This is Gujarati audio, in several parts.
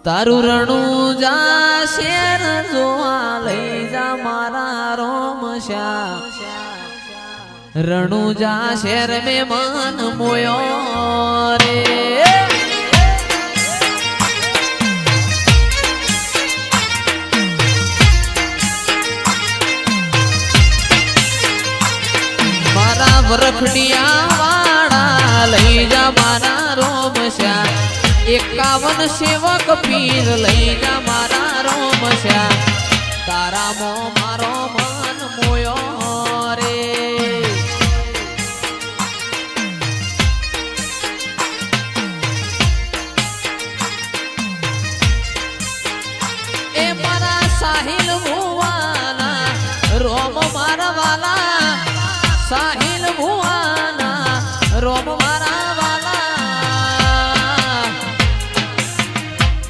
તારું રણું જા શેર જોવા લઈ જા મારા રોમ શ્યા રણું જા શેર મે મન મોયો રે મારા વરખડિયા વાળા લઈ જા મારા રોમ શ્યા 51 સેવક પીર લઈ જા મારા રોમ શ્યા તારા મો મારો મન મોયો રે એ મારા સાહિલ ભુવાના રોમ મારા વાલા સાહિલ ભુવાના રોમ મારા વાલા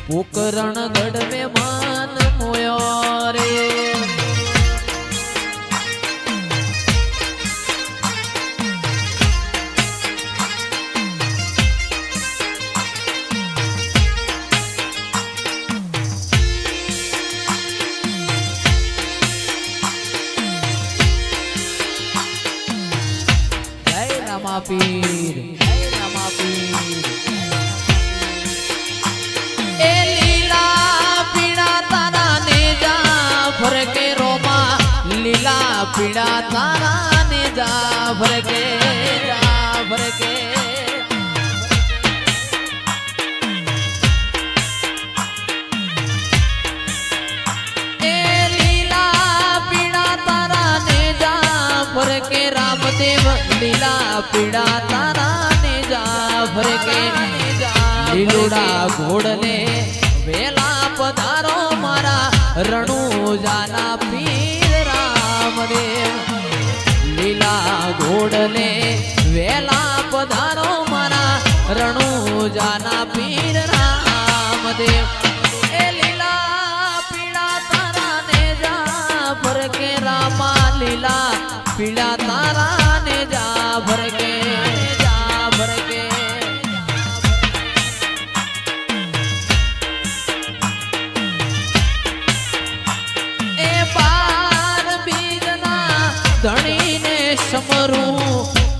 પોકરણ ગઢ મે મન મોયો રે પીર રામા પીર એ લીલા પીડા તારા ને જા ફરકે રોમા લીલા પીડા તારા ને જા ફરકે એ લીલા પીડા તારા ને જા ફરકે રામદેવ લીલા પીડા તારા ને જા ફરકે લીલુડા ઘોડને વેલા પધારો મારા રણુજાના પીર રામદેવ લીલા ઘોડને વેલા પધારો મારા રણુજાના પીર રામદેવ એ લીલા પીડા તારા ને જા ફરકે રામા લીલા પીડા તારા ને જા ફરકે એ બાર બીજના ધણીને સમરું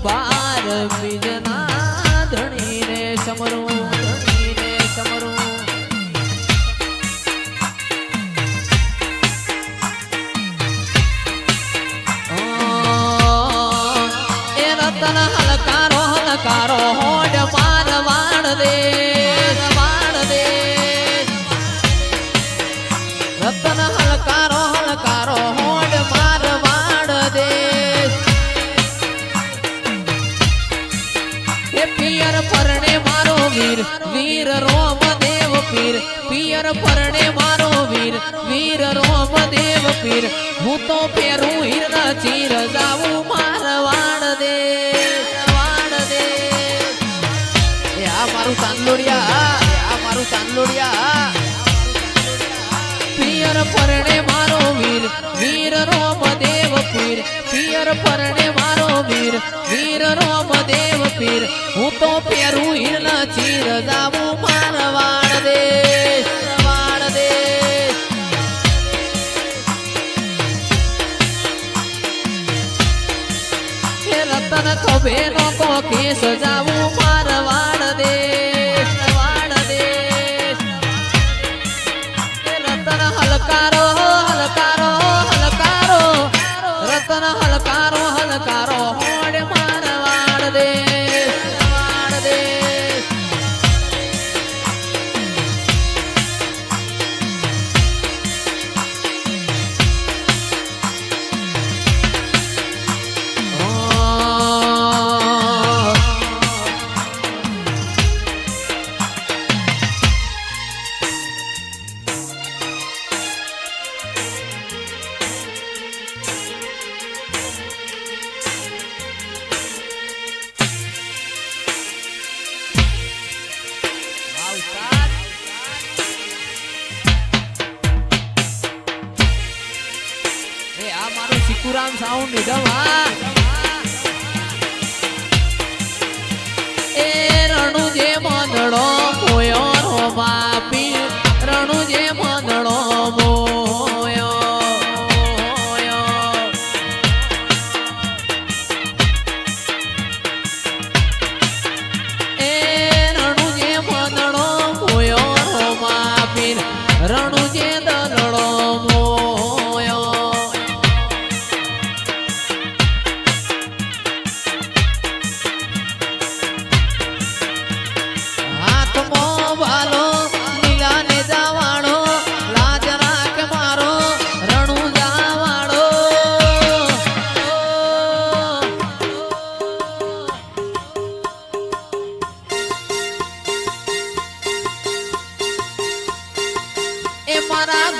બાર બીજના ધણીને સમરું રતન હલકારો હોડ માર વાણ દે રતન હલકારો હોડ માર વાણ દે એ પિયર પરણે મારો વીર વીર રોમ દેવ પીર પિયર પરણે મારો વીર રોમ દેવ પીર હું તો પેરું હીરના ચીર જાવું માર વાણ દે મારું ચાંદલોડિયા પિયર પરણે મારો વીર રોમ દેવ પીર પિયર પરણે મારો વીર રોમ દેવ પીર હું તો પેરું હીરના ચીર જાવું માર વાણ દે રતન ખભે નો કેસ જાવું માર વાણ દે રતન હલકારો રતન હલકારો હોડ માર વાણ દે સિકુરામ સાઉન્ડ નિધવા એ રણુ જે મંદડો મોયો રો માપી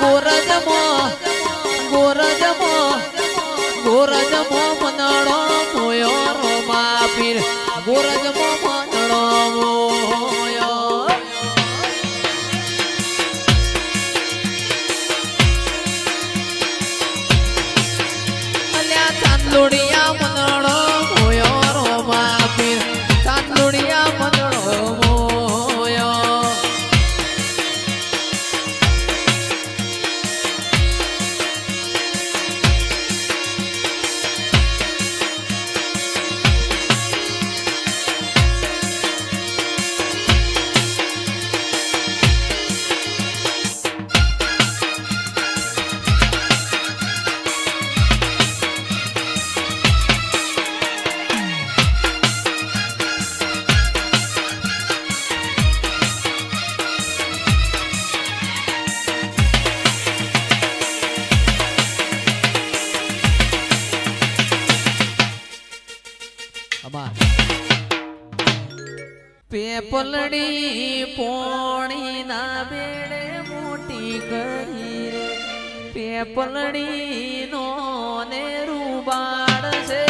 ગોરજમો ગોરજમો ગોરજમો મનડો મોયો રોમા પીર ગોરજમો મનડો મોયો અલ્યા ચાંદોડિયા મનડો મોયો રોમા પીર ચાંદોડિયા મનડો મોયો પેપલડી પોણી ના બેડે મોટી કરી રે પેપલડી નો ને રૂબાડ છે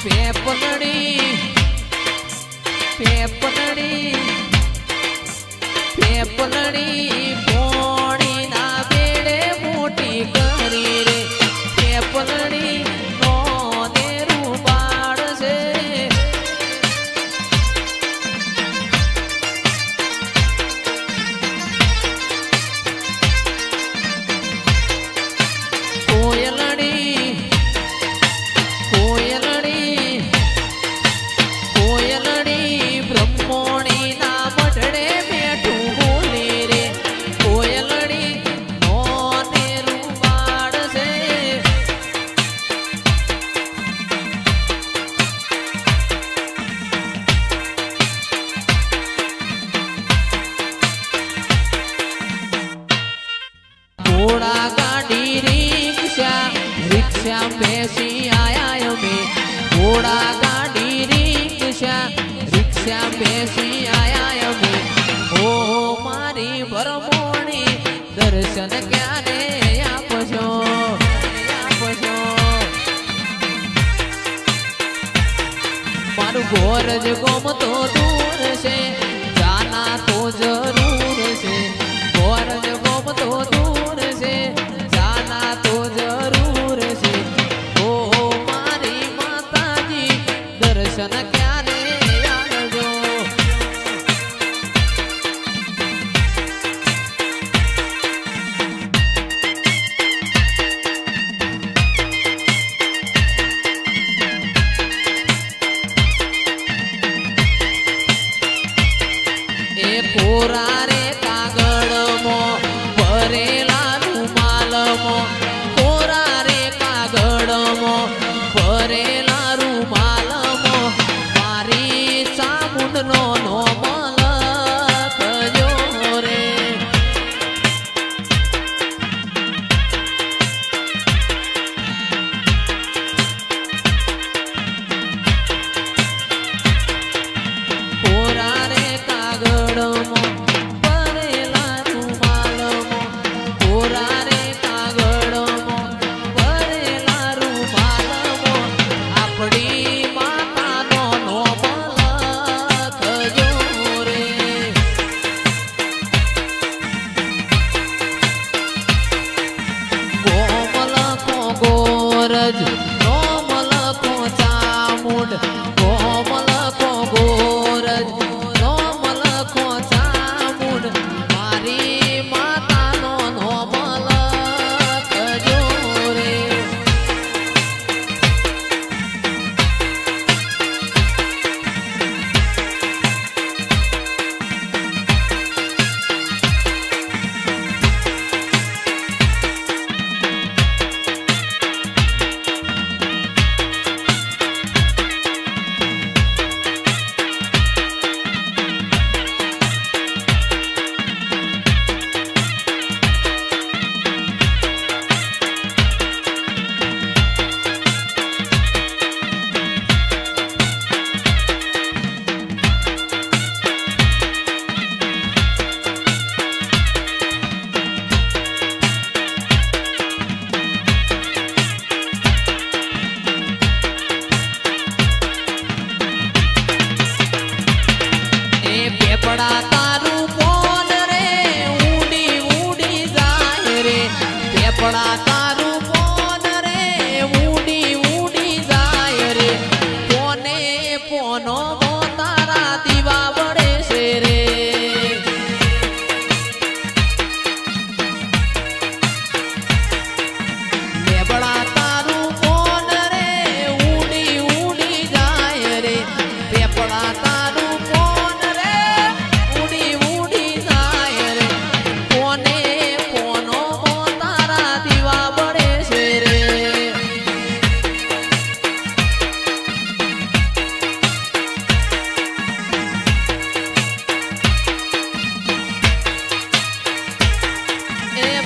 પેપલડી પેપલડી પેપલડી પોણી ના બેડે મોટી કરી રે પેપલડી નો ને રૂબાડ છે કોયલડી કોયલડી કોયલડી બ્રહ્મોણી ના મઢડે બેઠું બોલી રે કોયલડી નો ને રૂબાડ છે ઘોડા ગાડી રિક્ષા રિક્ષા બેસી આયા અમે ઘોડા ગાડી રિક્ષા રિક્ષા બેસી આયા અમે ઓ મારી ભરમોણી દર્શન ક્યારે આપશો આપશો મારું ગોરજ ગોમ તો દૂર છે જાના તો જરૂર છે ગોરજ ગોમ તો દૂર છે જાના તો જરૂર છે ઓ મારી માતાજી દર્શન ક્યારે આવજો એ કોરા રે કાગળમો ભરેલા રૂમાલમો કોરા રે કાગળમો ભરેલા રૂમાલમો મારી ચામુંડનો નો મલકજો રે કોરા રે કાગળમો ભરેલા રૂમાલમો કોરા રે કાગળમો ભરેલા રૂમાલમો આપણી માતાનો નો મલકજો રે ગોમલકો ગોરજ ગોમલકો ચામુંડ ગોમલકો ગોરજ ગોમલકો ચામુંડ મારી માતાનો નો મલકજો રે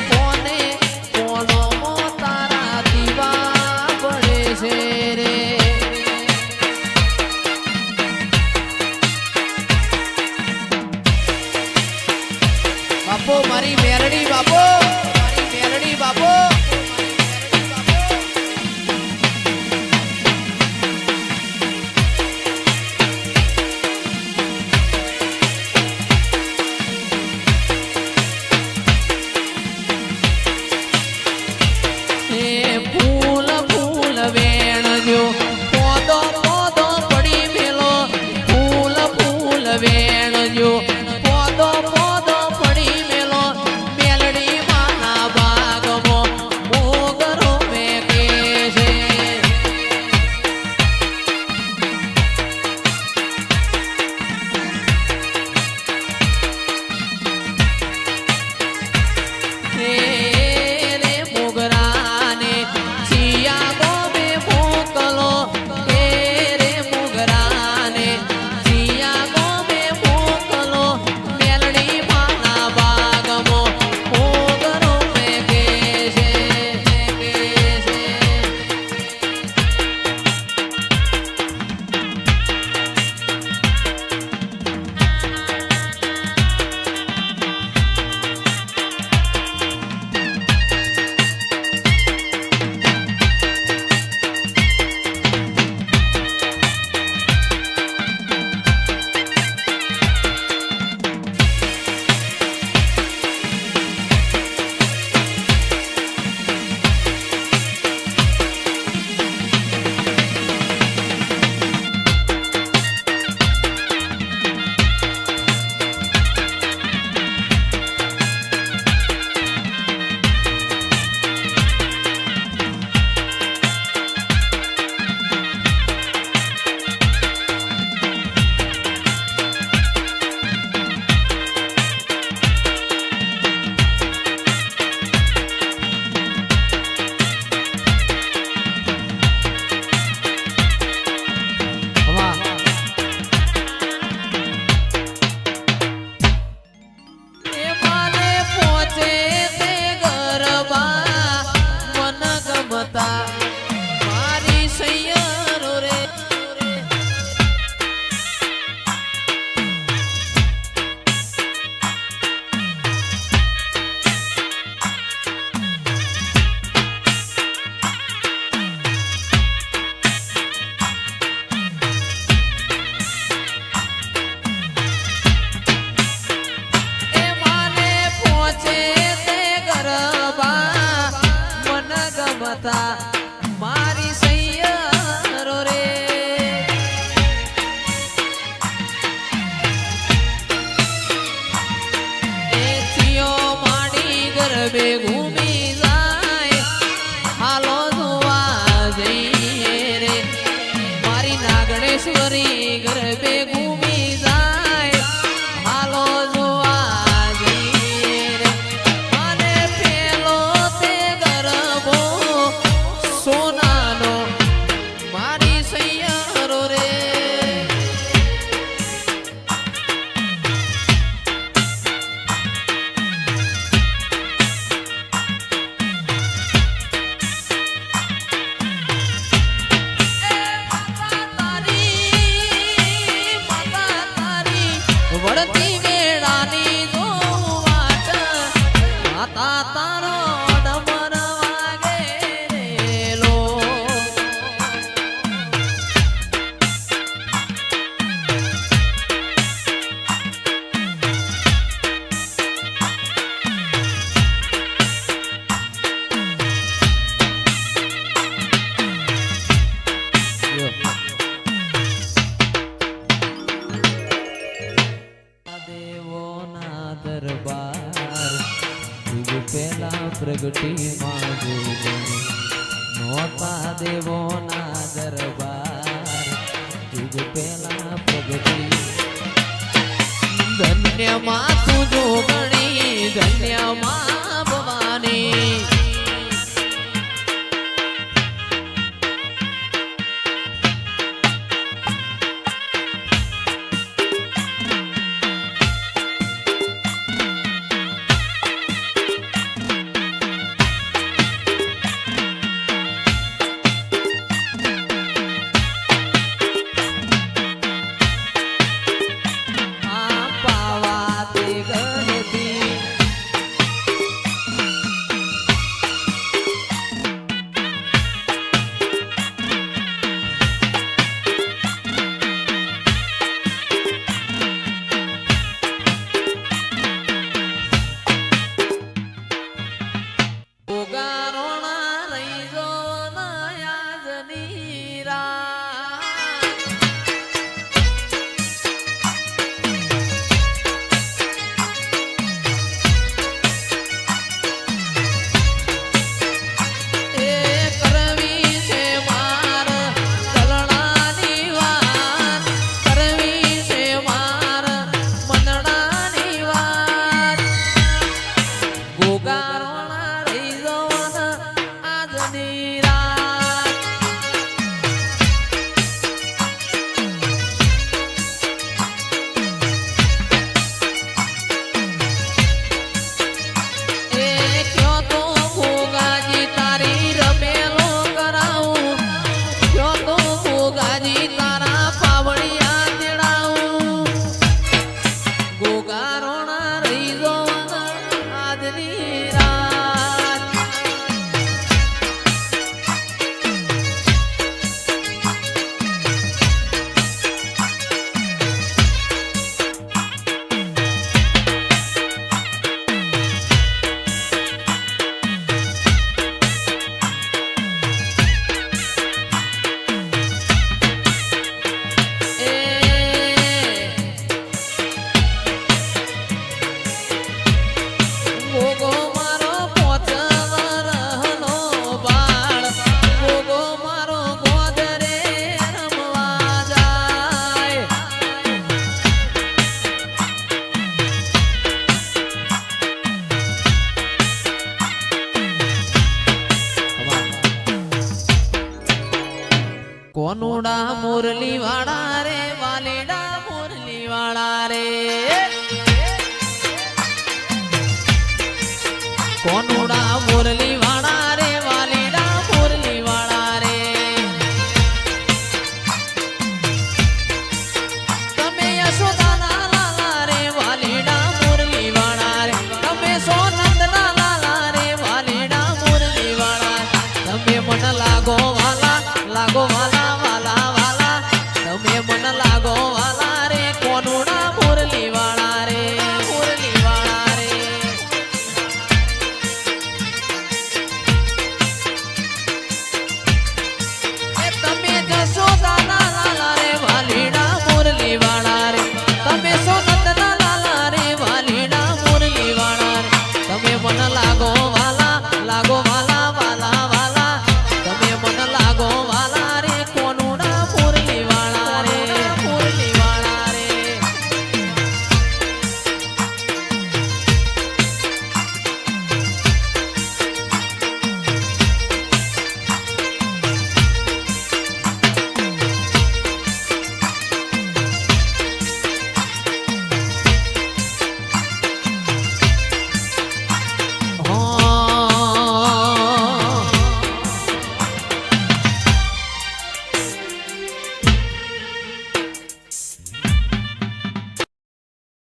પોને પોનો મો તારા દીવા પડે છે રે બાપો મારી મેરડી બાપો મારી મેરડી બાપો મારી સૈયરો રે એથિયો માડી ગરબે ઘૂમી જાય હાલો જોવા જઈએ રે મારી નાગણેશ્વરી ગરબે ઘૂમી જાય હાલો જોવા જઈએ રે અને પેલો તે ગરબો સોનાનો મારી સૈયરો રે વળતી વેળાની જો વાટ માતા તારો ડમર વાગે રેલો દેવોના દરબાર યુગ પેલા પ્રગટી માં નોતા દેવોના દરબાર યુગ પેલા પ્રગટી ધન્ય માં તું જોગણી ધન્ય માં ભવાની કોનુડા મુરલી વાળા રે વાલેડા મુરલી વાળા રે કોનુડા